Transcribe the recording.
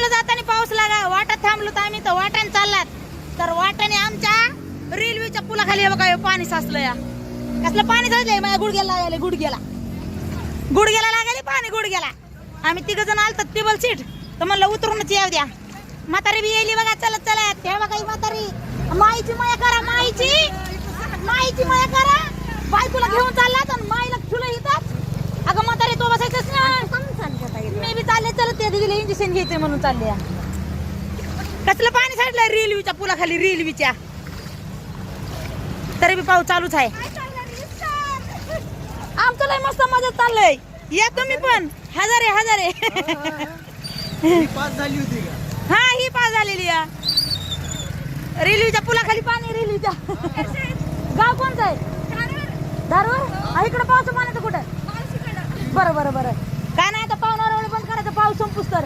रस्त्याला जाताना पाऊस लागा, वाटात थांबलो तर आम्ही तर वाटाने चाललात, तर वाटाने आमच्या रेल्वेच्या पुलाखाली हे बघा पाणी साचलं या. कसलं पाणी साचलंय माझ्या गुडघ्याला लागायला, गुडघ्याला लागायला पाणी गुडघ्याला. आम्ही तिघ जण आलतात टेबल सीट, तर म्हणलं उतरूनच येऊ द्या. म्हातारी बी येईल बघा चलत चलत. हे बघा ही म्हातारी, माईची माया करा, माईची माया करा. बायकोला घेऊन चालला तर माईला ठुलं येतात. अगं म्हातारी तो बसायचंच ना, मी बी चालले चलत त्या दिदीला इंजेक्शन घ्यायचंय म्हणून चालले. कसलं पाणी साठलंय रेल्वेच्या पुलाखाली, रेल्वेच्या. तरी बी पाऊस चालूच आहे. आमचं लय मस्त मजा चाललंय. या तुम्ही पण. हजारे पास झाली होती का? हा ही पास झालेली या रेल्वेच्या पुलाखाली पाणी. रेल्वेच्या गाव कोणतं आहे? धारवर. इकडे पाऊस पाण्याचं कुठं? बरं काय नाही आता पाहुणार बंद करायचं, पाऊस संपूस तर.